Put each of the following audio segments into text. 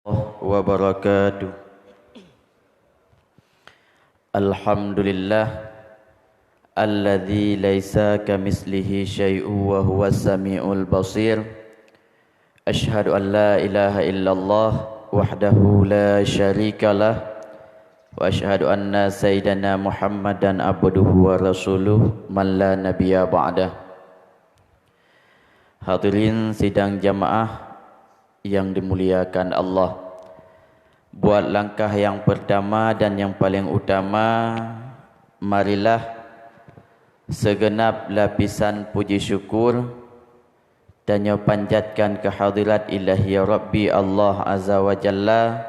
Wabarakatuh. Alhamdulillah alladzi laisa kamitslihi syai'un wa huwas samiul basir. Asyhadu an la ilaha illallah wahdahu la syarikalah wa asyhadu anna sayyidana Muhammadan abduhu wa rasuluh man la nabiyya ba'dah. Hadirin sidang jamaah yang dimuliakan Allah, buat langkah yang pertama dan yang paling utama, marilah segenap lapisan puji syukur dan panjatkan kehadirat ilahi Rabbi Allah Azza wa Jalla,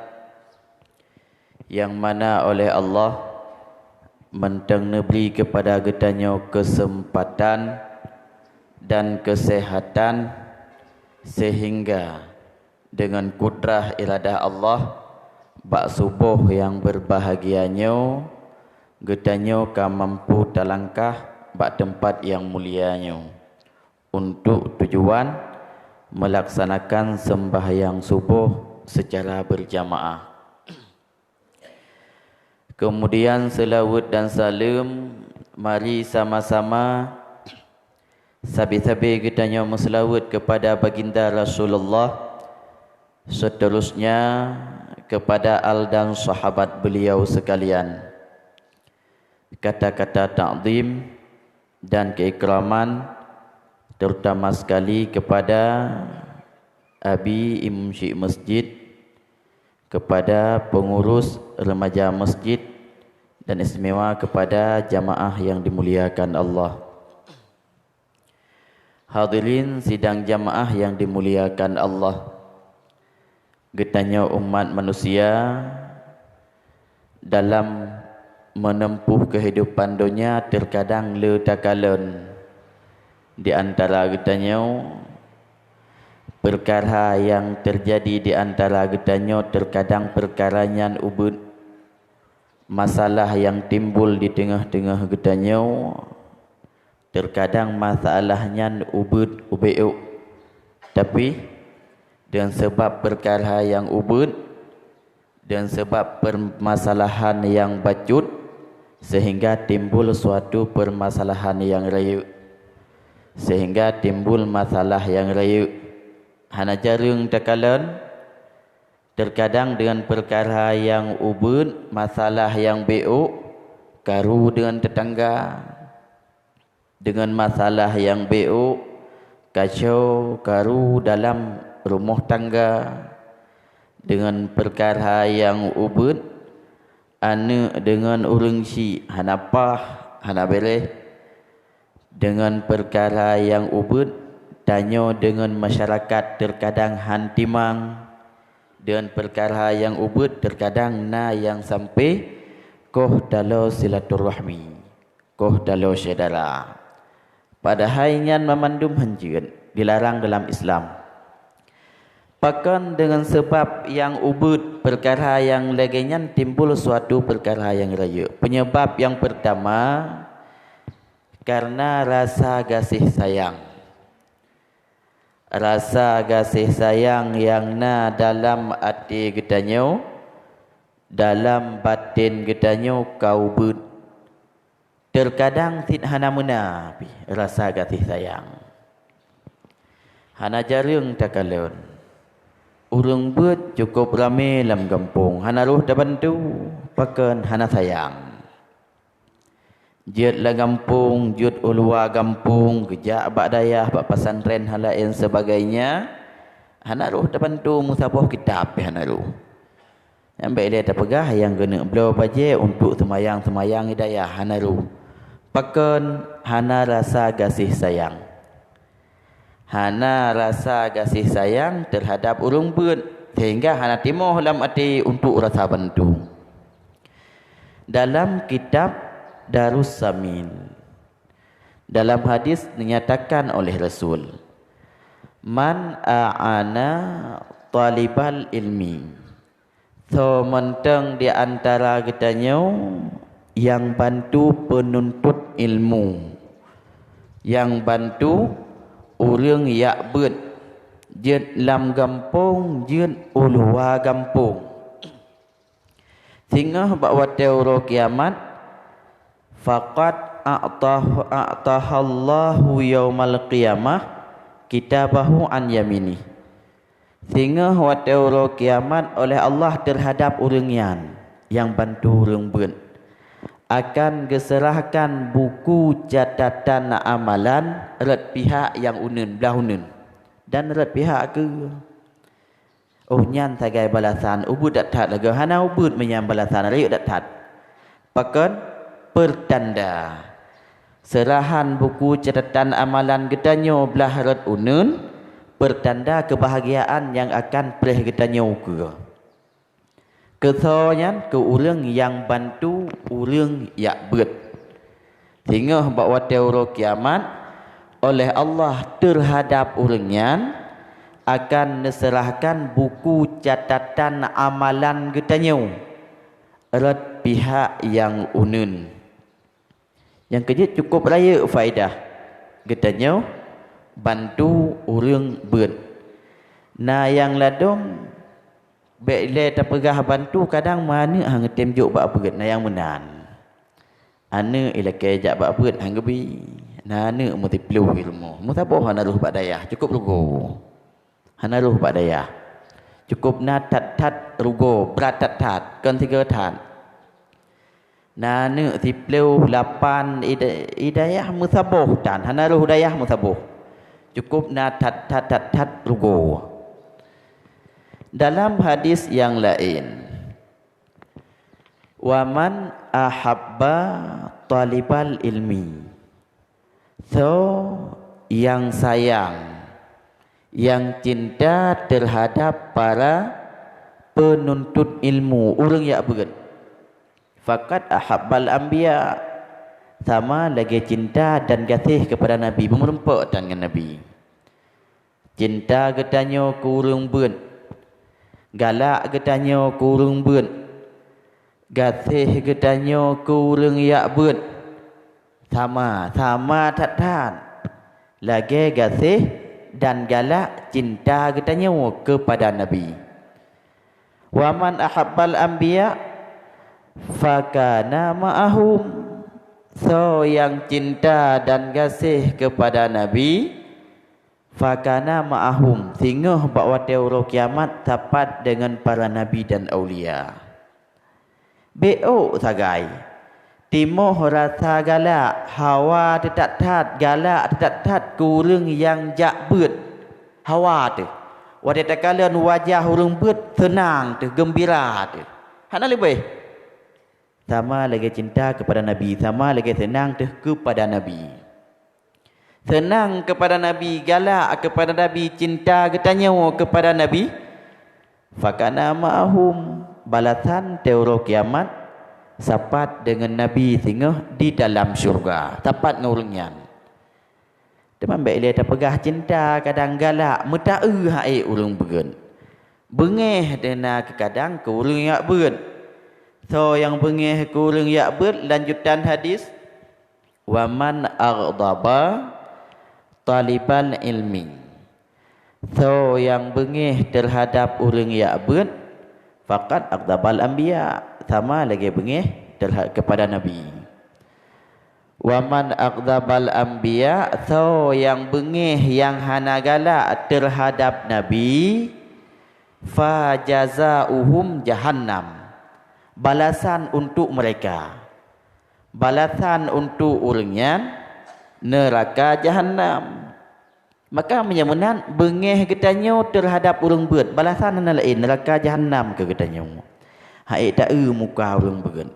yang mana oleh Allah mentang neberi kepada getanya kesempatan dan kesehatan, sehingga dengan kudrah iradah Allah bak subuh yang berbahagianya getanya ka mampu talangkah bak tempat yang mulianya untuk tujuan melaksanakan sembahyang subuh secara berjamaah. Kemudian selawat dan salam, mari sama-sama sabi-sabi getanya berselawat kepada baginda Rasulullah, seterusnya kepada al dan sahabat beliau sekalian. Kata-kata ta'zim dan keikraman terutama sekali kepada Abi Imam Syekh Masjid, kepada pengurus remaja masjid, dan istimewa kepada jamaah yang dimuliakan Allah. Hadirin sidang jamaah yang dimuliakan Allah, getanya umat manusia dalam menempuh kehidupan dunia terkadang letakalan. Di antara getanya perkara yang terjadi di antara getanya terkadang perkara yang ubud, masalah yang timbul di tengah-tengah getanya terkadang masalahnya ubud ubeuk, tapi dan sebab perkara yang ubud dan sebab permasalahan yang bacut, sehingga timbul suatu permasalahan yang rayu, sehingga timbul masalah yang rayu. Hana jarang takalan terkadang dengan perkara yang ubud, masalah yang beuk, karu dengan tetangga, dengan masalah yang beuk, kacau karu dalam rumah tangga, dengan perkara yang ubud, anak dengan orang si hanapah hana beleh, dengan perkara yang ubud tanya dengan masyarakat terkadang hantimang, dengan perkara yang ubud terkadang na yang sampai koh dalau silaturahmi, koh dalau saudara. Padahal nyan memandum hanjun dilarang dalam Islam. Bahkan dengan sebab yang ubud, perkara yang lainnya timbul suatu perkara yang raya. Penyebab yang pertama karena rasa kasih sayang. Rasa kasih sayang yang na dalam hati getanya, dalam batin getanya kau ubud. Terkadang tidak hana mena rasa kasih sayang. Hana jarang takalon. Urang buat cukup ramai dalam kampung, hana roh dapat tu, pakan hana sayang. Jut lah kampung, jut ulua kampung, kejak bak dayah, bak pesantren hala yang sebagainya, hana roh dapat tu musabah kitab hana roh. Yang baik dia terpegah yang kena belau bajet untuk semayang-semayang hidayah hana roh. Pakan hana rasa kasih sayang. Hana rasa kasih sayang terhadap urang buat, sehingga hana timoh dalam hati untuk rasa bantu. Dalam kitab Darus Samin, dalam hadis dinyatakan oleh Rasul, man a'ana talibal ilmi, so mentang di antara kitanya yang bantu penuntut ilmu, yang bantu orang yak bet Jut lam gampung, jut ulua gampung. Sehingga bahawa teori kiamat faqad a'tahallahu yaumal qiyamah kitabahu an yamini. Sehingga wa teori kiamat oleh Allah terhadap orang yang bantu orang beun akan geserahkan buku catatan amalan red pihak yang unun belah unun dan red pihak ke oh nyan tagai balasan ubud dak tat laga hana ubud menyam balasan riuk dak tat pakan pertanda serahan buku catatan amalan gedanyo belah red unun pertanda kebahagiaan yang akan pelih gedanyo ke kesonya ke urang yang bantu urang yak beut sehingga bahawa teori kiamat oleh Allah terhadap orangnya akan diserahkan buku catatan amalan getanyo red pihak yang unun. Yang kerja cukup raya faedah getanyo bantu orang beut. Nah yang ladong bila terpegah bantu kadang mana hang temjuk bak beut nah yang menan. Ana ilakai jak bak beut hang gebi. Nana multiplu ilmu. Mutaboh hanaruh bak dayah cukup rugo. Hanaruh bak dayah. Cukup na tat rugo berat tat kan 3 tat. Nana tiplu 8 idayah mutaboh dan hanaruh dayah mutaboh. Cukup na tat rugo. Dalam hadis yang lain waman ahabba talibal ilmi. So yang sayang, yang cinta terhadap para penuntut ilmu, orang yang berat. Fakat ahabbal anbiya, sama lagi cinta dan kasih kepada Nabi, memerempak dengan Nabi. Cinta getanyo ke orang berat, galak getanyo ke orang berat, kasih getanyo ke orang yang berat. Sama tat lagi kasih dan galak cinta katanya kepada Nabi. Wa man ahabbal anbiya fakana ma'ahum. So yang cinta dan kasih kepada Nabi fakana ma'ahum, sehingga bahawa teori kiamat dapat dengan para nabi dan aulia. Beo sagai timoh rasa galak, hawa tetap tat, galak tetap tat kurang yang jak beut. Hawa tu. Wadah takalan wajah orang beut senang tu, gembira tu. Hana lebih. Sama lagi cinta kepada Nabi, sama lagi senang tu kepada Nabi. Senang kepada Nabi, galak kepada Nabi, cinta katanya kepada Nabi. Fakana ma'ahum, balasan teori kiamat sapat dengan Nabi sehingga di dalam syurga tapat ngurungnya. Teman baik dia terpegah cinta kadang galak metae hai urung beun. Bengeh dena kadang ke urung yak beun. So yang bengeh ke urung yak beun lanjutan hadis wa man aghdaba talibal ilmi. So yang bengeh terhadap urung yak beun faqad aghdabal anbiya, sama lagi bengih kepada Nabi. Waman aqdabal anbiya, so yang bengih yang hana galak terhadap Nabi fa jazaohum jahannam, balasan untuk mereka, balasan untuk orangnya neraka jahannam. Maka menyamunan bengih getanyo terhadap orang beut, balasan ana lain neraka jahannam ke getanyo. Hai tae muka orang beut.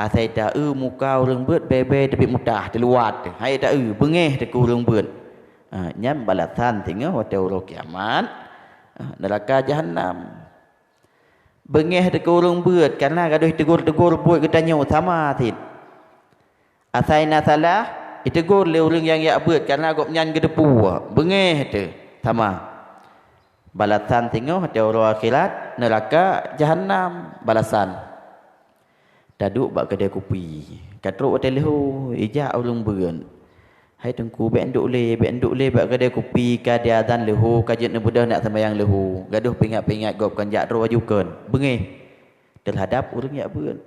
Asai tae muka orang beut bebe tapi mudah terluat. Hai tae bengih te orang beut. Nyam balasan tinggal waktu orang kiamat neraka jahannam. Bengih te orang beut karena gaduh tegur-tegur buat getanyo sama tit. Asai na salah ditegur le orang yang yak beut karena agak nyan gedepu bengih tu sama balasan tengok hati orang akhirat neraka jahannam balasan. Daduk bak kedai kopi katruk hotel lehu ijak orang beun Hai tengku ben duk le bak kedai kopi ka dia azan lehu ka jet budak nak sembahyang lehu. Gaduh pingat-pingat gop kan jak ro ajukan. Bengih terhadap orang yak beut.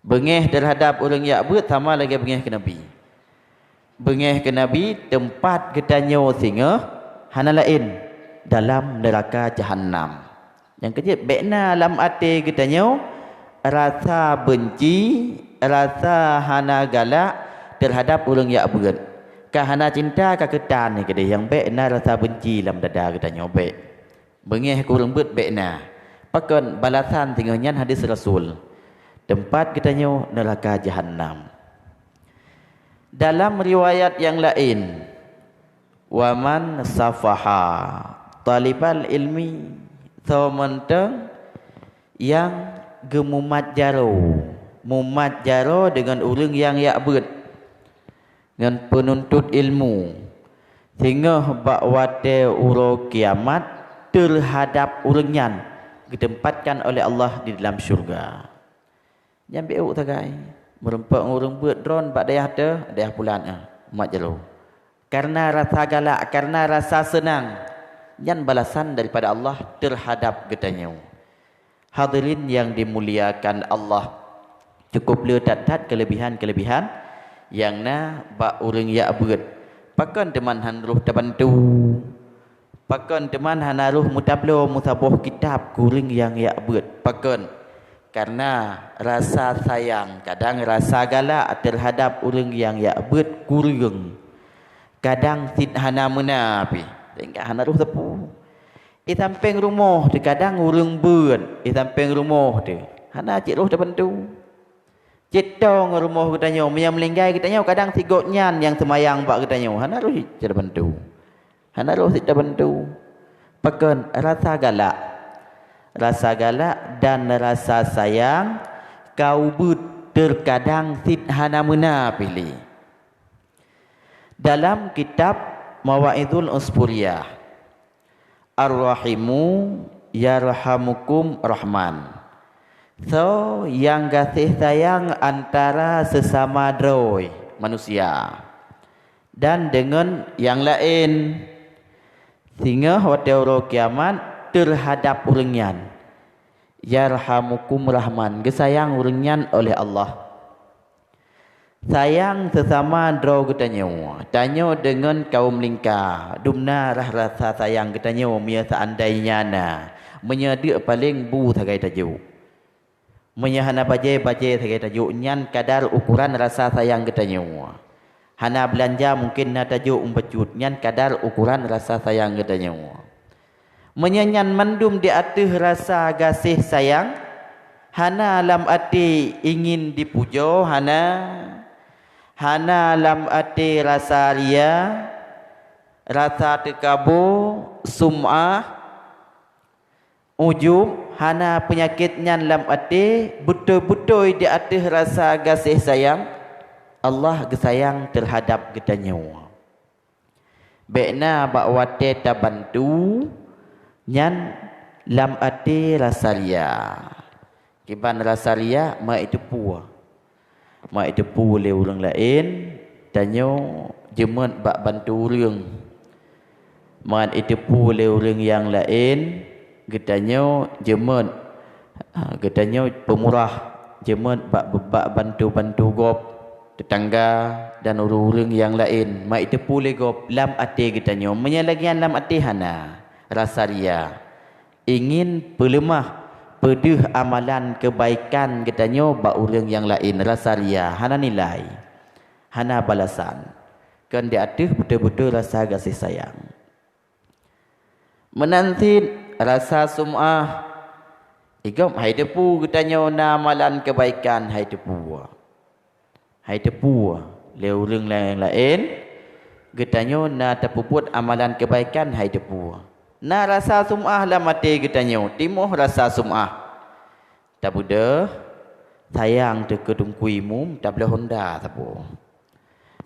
Bengih terhadap orang yak beut sama lagi bengih ke Nabi. Bengih ke Nabi tempat getanyo singa hana lain dalam neraka jahanam. Yang kejap bekna lam ate getanyo rasa benci, rasa hana galak terhadap orang yang berat. Kahana cinta ka ketan ni kedai yang bekna rasa benci dalam dada katanya bek. Bengih ku orang berat bekna. Pakon balasan tinggalnya hadis Rasul. Tempat katanya neraka jahanam. Dalam riwayat yang lain, waman safaha talibal ilmi samentang yang gemumat jaro, mumat jaro dengan orang yang yak berat, dengan penuntut ilmu, sehingga bakwate uro kiamat terhadap orangnya ditempatkan oleh Allah di dalam syurga. Yang beu tagai merempak orang buat drone bak dayah te dayah bulan mat jero. Karena rasa galak, karena rasa senang, yang balasan daripada Allah terhadap getanya. Hadirin yang dimuliakan Allah, cukup le tat kelebihan-kelebihan yang na bak orang yak berat. Pakon teman han ruh terbantu. Pakon teman han ruh mutablo musaboh kitab kuring yang yak berat. Pakon karena rasa sayang, kadang rasa galak terhadap orang yang yak berat kuring. Kadang sid hana menapi. Tengok hana ruh tepu. Samping rumah tu kadang orang berat. Samping rumah tu hana cik ruh terbantu. Cetong rumah katanya, yang melinggai katanya, kadang sigot nyan yang semayang bak katanya. Hana roh tidak bantu. Hana roh tidak bantu. Pakon rasa galak. Rasa galak dan rasa sayang kau but terkadang sid hana mena pilih. Dalam kitab Mawaidul Usfuriyah, Ar-Rahimu yarhamukum rahman. So, yang kasih sayang antara sesama droi manusia dan dengan yang lain, sehingga hotel roh kiamat terhadap orangnya. Yarhamukum rahman, gesayang orangnya oleh Allah. Sayang sesama droi katanya. Tanya dengan kaum lingkar, dumna rasa sayang katanya mia seandainya na menyedik paling bu tagai tajuk. Menyahana baje-baje saya tajuk nyan kadar ukuran rasa sayang katanya. Hana belanja mungkin na tajuk umpecut nyan kadar ukuran rasa sayang katanya. Menyanyan mandum di atas rasa kasih sayang, hana lam ati ingin dipuja, hana lam ati rasa ria, rasa tekabur, sum'ah, ujub, hana penyakitnya dalam hati, betul-betul di atas rasa kasih sayang, Allah gesayang terhadap getanya. Bekna bakwate tabantu nyan lam hati rasa ria. Kiban rasa ria mak itu puah. Mak itu pu oleh orang lain, tanyo jemet bak bantu orang. Mak itu pu oleh orang yang lain, getanya jemet, getanya pemurah, jemet bak bantu-bantu gop tetangga dan orang-orang yang lain. Mak itu pulih gop lam ati getanya. Menyalagian lam ati hana rasa ria. Ingin pelemah pedih amalan kebaikan getanya bak orang yang lain, rasa ria, hana nilai, hana balasan. Kan di atas betul-betul rasa kasih sayang. Menanti rasa sum'ah, igam hai depu katanya na amalan kebaikan, hai depu. Hai depu le orang lain katanya na terpuput amalan kebaikan, hai depu. Na rasa sum'ah lah mati katanya, timuh rasa sum'ah. Tak buda sayang te kedungkuimu tak boleh Honda tapo.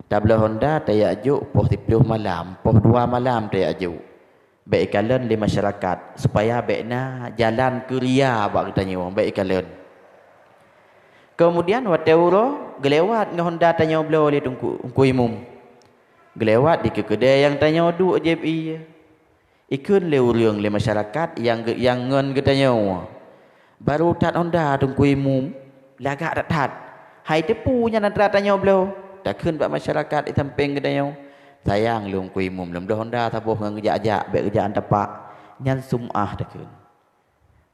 Tak boleh Honda tayak juk poh 10 malam, poh 2 malam tayak juk. Baik kalian di masyarakat supaya baikna jalan kuria bak katanya baik kalian. Kemudian wateuro gelewat ngahonda tanya beliau le tungku imum. Gelewat di kedai yang tanya duk je bi. Ikun le urang le masyarakat yang ngen getanya. Baru tat onda tung kui mum lagak tat. Hai tepu nya nak tanya belo. Tak kun bak masyarakat di samping getanya. Sayang lung kui mum lem dah onda tabuh ngan kerja-kerja baik kerjaan tapak. Nyan sum'ah tak kun.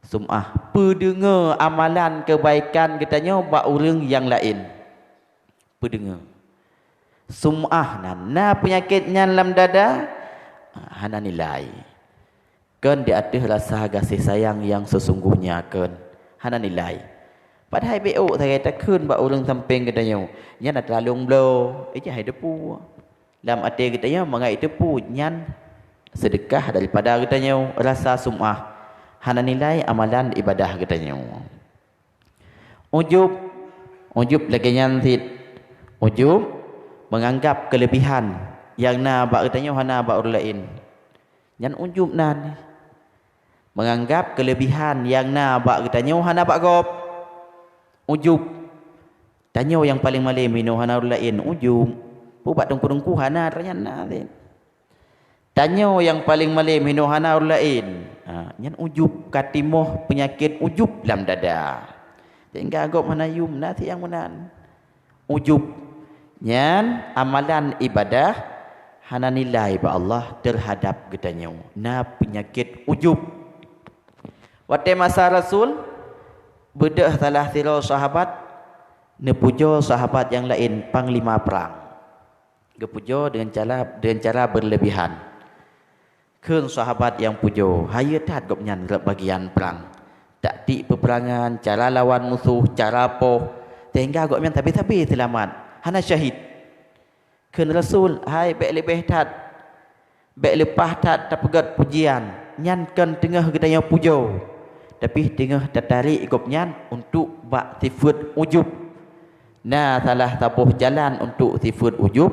Sum'ah pendengar amalan kebaikan getanya bak urang yang lain. Pendengar. Sum'ah na penyakitnya dalam dada hana nilai kan di atas rasa kasih sayang yang sesungguhnya kan hana nilai padahal BO saya kata kun bak orang samping katanya nya nak terlalu blo hai depu dalam arti katanya mengai depu nyan sedekah daripada katanya rasa sum'ah hana nilai amalan ibadah katanya ujub lagi nyan tit ujub menganggap kelebihan yang na bak katanya hana bak orang lain. Yang ujub nan menganggap kelebihan yang na bak katanya hana bak gop. Ujub. Tanya yang paling malim mino hana orang lain ujub. Pubat dengku-dengku hana ternyana lain. Tanya yang paling malim mino hana orang lain. Yang ujub katimoh penyakit ujub dalam dada. Tinggal gop hana yum nanti yang menan. Ujub. Nyan amalan ibadah hana nilai ba Allah terhadap getanya na penyakit ujub. Waktu masa Rasul bedah salah sira sahabat nepuja sahabat yang lain panglima perang. Gepuja dengan cara berlebihan. Keun sahabat yang pujo haya tat gop nyan bagian perang. Taktik peperangan, cara lawan musuh, cara poh sehingga gop nyan tapi selamat. Hana syahid. Keun Rasul hai baik lebih tat. Baik lepah tat tapegat pujian. Nyan kan tengah gedanya pujo. Tapi tengah tertarik gop nyan untuk bak sifat ujub. Nah salah tabuh jalan untuk sifat ujub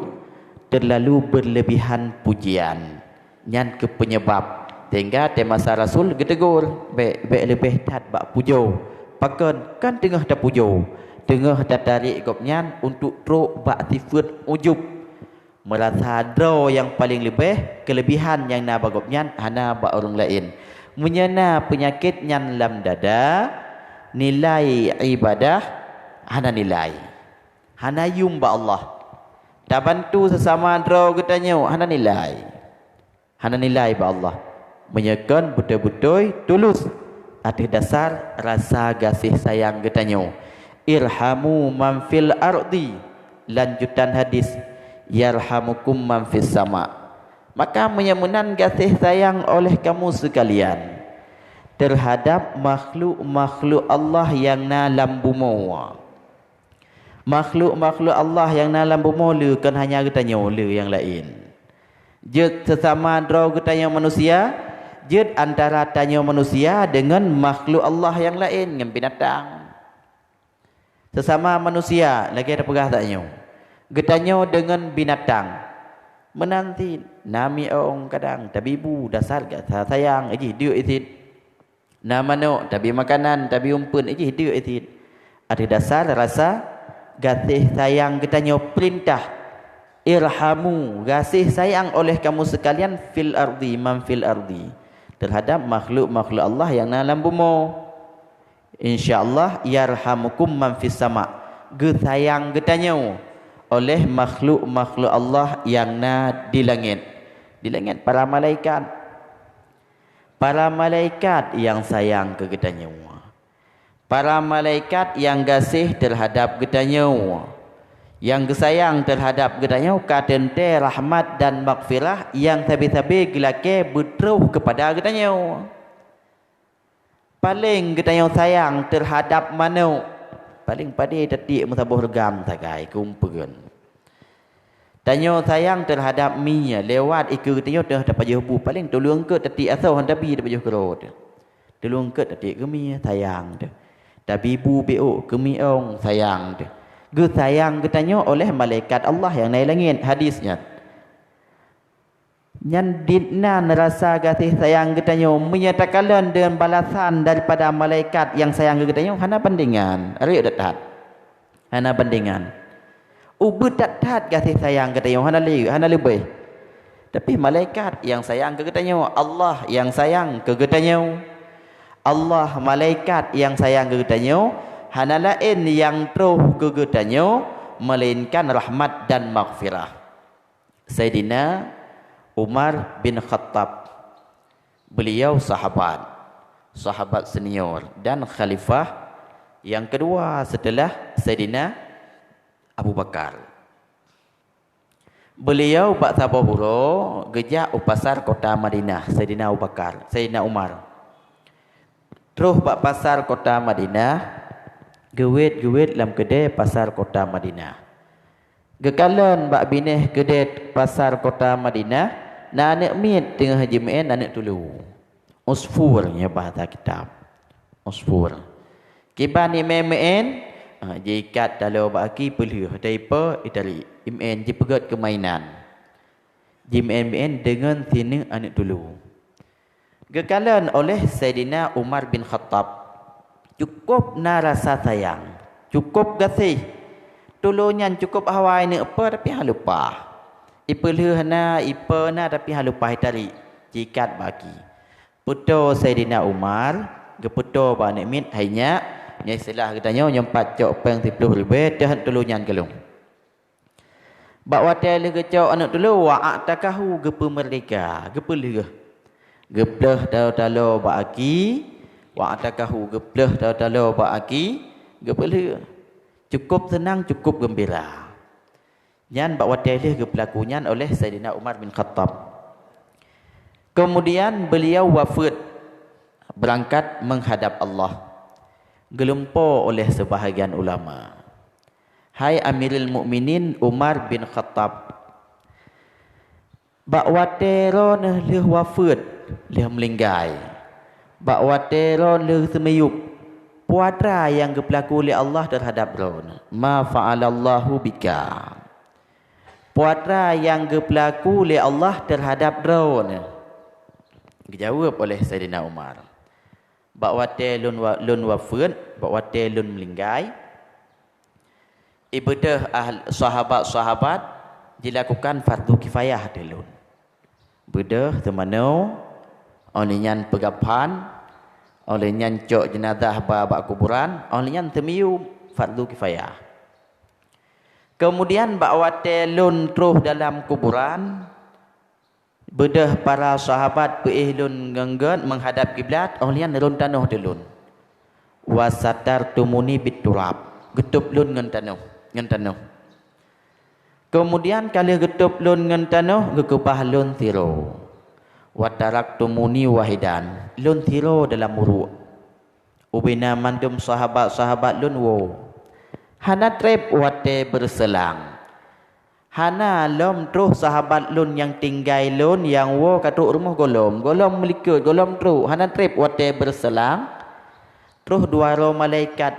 terlalu berlebihan pujian. Nyan ke penyebab sehingga masa Rasul getegur baik lebih tat bak pujo. Pakan kan tengah terpujo. Tengah tertarik gopnyan untuk teruk bak sifat ujub. Merasa draw yang paling lebih kelebihan yang na bagopnyan hana bak orang lain. Menyana penyakit nyan dalam dada nilai ibadah hana nilai. Hana yum bak Allah. Tak bantu sesama draw katanya hana nilai. Hana nilai bak Allah. Menyakan betul-betul tulus atas dasar rasa kasih sayang katanya. Irhamu man fil ardi. Lanjutan hadis yarhamukum man fis sama. Maka menyamunan kasih sayang oleh kamu sekalian terhadap makhluk-makhluk Allah yang na dalam bumi. Makhluk-makhluk Allah yang na dalam bumi kan hanya katanya yang lain. Jid sesama draw katanya manusia, jid antara tanya manusia dengan makhluk Allah yang lain dengan binatang. Sesama manusia lagi ada pegah taknya. Getanya dengan binatang. Menanti nami orang kadang tabibu dasar kata sayang aji dia itit. Nama no tabi makanan tabi umpun aji dia itit. Ada dasar rasa kasih sayang getanya perintah. Irhamu kasih sayang oleh kamu sekalian fil ardi man fil ardi terhadap makhluk-makhluk Allah yang dalam bumi. InsyaAllah yarhamukum man fis sama. Gesayang getanya oleh makhluk-makhluk Allah yang na di langit. Di langit para malaikat. Para malaikat yang sayang ke getanya. Para malaikat yang kasih terhadap getanya. Yang gesayang terhadap getanya katente rahmat dan maghfirah yang tabi-tabi gelake berteruh kepada getanya. Paling kita yang sayang terhadap mana? Paling pada tetik mutabuh regam tagai kumpulan. Tanya sayang terhadap minya lewat ikut kita dah dapat jebu paling tolong ke tetik asal hendak bi dapat jebu. Tolong ke tetik kemi sayang dah. Tapi ibu BO kemi ong sayang dah. Ge sayang katanya oleh malaikat Allah yang naik langit hadisnya. Yang dina rasa kasih sayang katanya menyatakan dengan balasan daripada malaikat yang sayang katanya hana bandingan. Ariuk datang. Hana bandingan. Bedat-dat kasih sayang katanya hana lebih. Tapi malaikat yang sayang ke katanya, Allah yang sayang ke katanya. Allah malaikat yang sayang ke katanya, hana lain yang terus ke katanya melainkan rahmat dan maghfirah. Sayyidina Umar bin Khattab, beliau sahabat senior dan khalifah yang kedua setelah Sayyidina Abu Bakar. Beliau bak sabahuro gejak pasar kota Madinah. Sayyidina Abu Bakar, Sayyidina Umar terus bak pasar kota Madinah, gewit dalam kedai pasar kota Madinah. Gekalan bak bineh kedai pasar kota Madinah, nak mit tengah jemaah nak tulu. Usfurnya bahasa kitab. Usfur. Kiban imen jikat dalam baki pelih daipa itali. Imen jipegat kemainan. Jimen dengan sini anak tulu. Gekalan oleh Sayyidina Umar bin Khattab, cukup narasa sayang, cukup kasih, tolongan cukup hawai ni apa tapi hang lupa. Ipelhna tapi hang lupa itali jikat baki. Puto Sayyidina Umar, geputo ba nek mit hanya nyeselah katanya nyempat cok peng 10 lebih dah tolongan kelung. Bak watai le gecok anak tulu wa atakahu gepe merdeka, gepe leh. Gepleh talo ba aki, wa atakahu gepleh talo ba aki, gepe leh. Cukup senang, cukup gembira. Nyan bak watai le gepelakunyan oleh Sayyidina Umar bin Khattab. Kemudian beliau wafat, berangkat menghadap Allah. Gelumpo oleh sebahagian ulama. Hai Amirul Mukminin Umar bin Khattab, bak wateron leh wafat, leh melinggai. Bak wateron leh semeyup. Puatra yang berlaku oleh Allah terhadap ron. Ma fa'alallahu bika. Puatra yang berlaku oleh Allah terhadap ron. Dijawab oleh Sayyidina Umar. Bak wate lun wafat, bak wate lun melinggai. Ibadah sahabat-sahabat dilakukan fardu kifayah dilun. Bedah temano olinyan pegapan, olinyan cok jenazah bak kuburan, olinyan temiu fardu kifayah. Kemudian bak wate lun terus dalam kuburan, bedah para sahabat pe'ihlun ngenggan menghadap kiblat, olian lun tanuh dilun. Wasatar tumuni biturab, getup lun ngan tanuh. Kemudian kali getup lun ngan tanuh, gekupah lun tiro. Watarak tumuni wahidan, lun tiro dalam muruk. Ubina mandum sahabat-sahabat lun wo. Hana trep wate berselang. Hana lom terus sahabat lun yang tinggal lun yang wo katuk rumah golom melikut golom terus hana trip wate berselang terus dua roh malaikat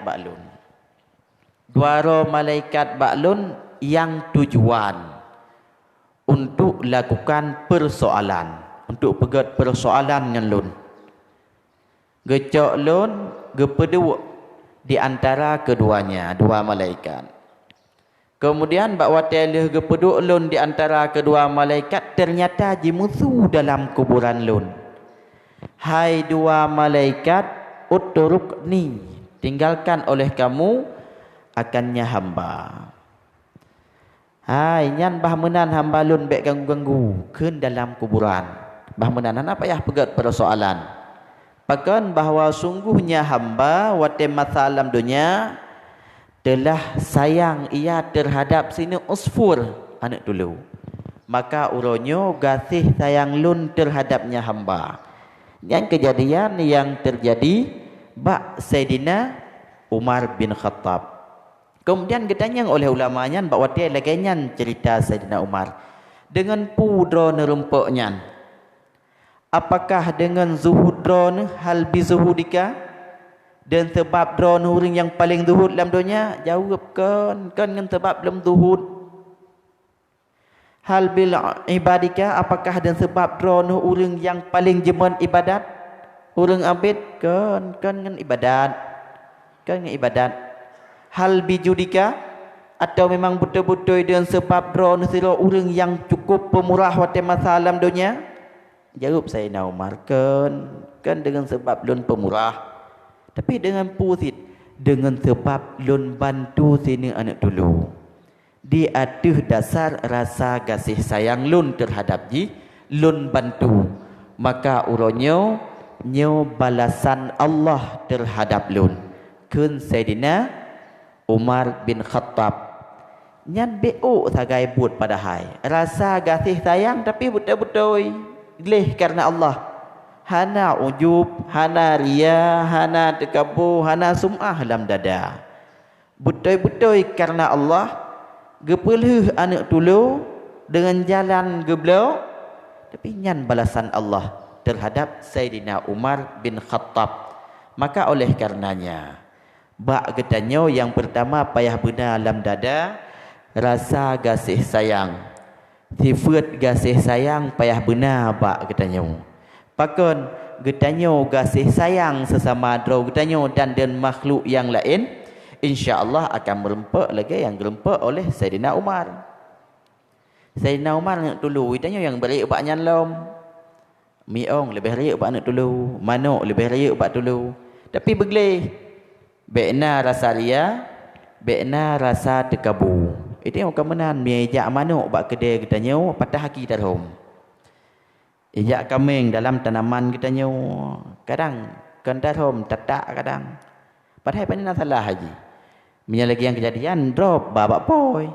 baklun yang tujuan untuk lakukan persoalan, untuk pegat persoalan dengan lun. Gecok lun gepedua di antara keduanya, dua malaikat. Kemudian bak wateleh gepeduk lun di antara kedua malaikat, ternyata jimusuh dalam kuburan lun. Hai dua malaikat, uturukni, tinggalkan oleh kamu akannya hamba. Hai nyan bah menan hamba lun bek ganggu-ganggu keun dalam kuburan. Bah menan apa ya pegat persoalan. Pakan bahawa sungguhnya hamba wate masa alam dunia telah sayang ia terhadap sini usfur anak dulu. Maka uronyo gasih sayang lun terhadapnya hamba. Yang kejadian yang terjadi bak Sayyidina Umar bin Khattab. Kemudian ditanya oleh ulamanya bak wati lagian cerita Sayyidina Umar dengan pudro nerumpoknya. Apakah dengan zuhudron hal bizuhudika? Dan sebab drone orang yang paling zuhud dalam dunia, jawab kan dengan sebab dalam zuhud. Hal bil ibadika, apakah dan sebab drone orang yang paling jeman ibadat, orang abid kan dengan ibadat, kan dengan ibadat. Hal bijudika, Atau memang betul-betul dengan sebab drone sira orang yang cukup pemurah wate masa alam dunia? Jawab Sayyidina Umar, kan dengan sebab lun pemurah. Tapi dengan pusit, dengan sebab lun bantu sini anak dulu. Di atas dasar rasa kasih sayang lun terhadap ji, lun bantu. Maka uronyo nyo balasan Allah terhadap lun. Kun Sayyidina Umar bin Khattab nyan beo sagai buat pada hai. Rasa kasih sayang tapi betul-betul leh karena Allah. Hana ujub, hana ria, hana tekabbur, hana sum'ah dalam dada. Betul-betul karena Allah gepelih anak tulu dengan jalan geblau, tapi nyan balasan Allah terhadap Sayyidina Umar bin Khattab. Maka oleh karenanya bak getanyo yang pertama payah benar dalam dada rasa kasih sayang. Sifat kasih sayang payah benar bak getanyo. Pakon getanyo kasih sayang sesama dro getanyo dan makhluk yang lain, insya-Allah akan merempak lagi yang gerempak oleh Sayyidina Umar. Sayyidina Umar nak tulu getanyo yang beri bak nyan lom. Miong lebih raya bak nak tulu, manuk lebih raya bak tulu. Tapi begleh bekna rasa ria, bekna rasa tekabu. Itu yang kemenan miejak manuk bak kedai getanyo patah haki tarhom. Ejak kambing dalam tanaman getanyo kadang kentarhom tatak kadang. Padahal panina salah haji. Minya lagi yang kejadian drop babak poi.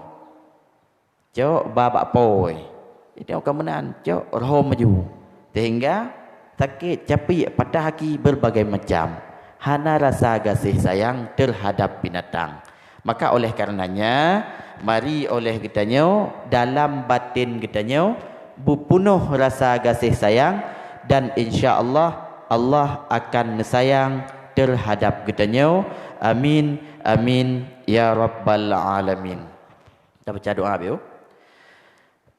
Cok babak poi. Itu yang kemenan cok rohom maju. Sehingga sakit, capek, patah haki berbagai macam. Hana rasa kasih sayang terhadap binatang. Maka oleh karenanya, mari oleh getanyo dalam batin getanyo bupunuh rasa kasih sayang dan insya-Allah Allah akan sayang terhadap getanyo. Amin amin ya rabbal alamin. Kita baca doa biu.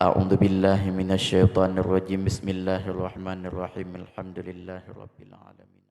A'udzu billahi minasyaitonir rajim. Bismillahirrahmanirrahim. Alhamdulillahirabbil alamin.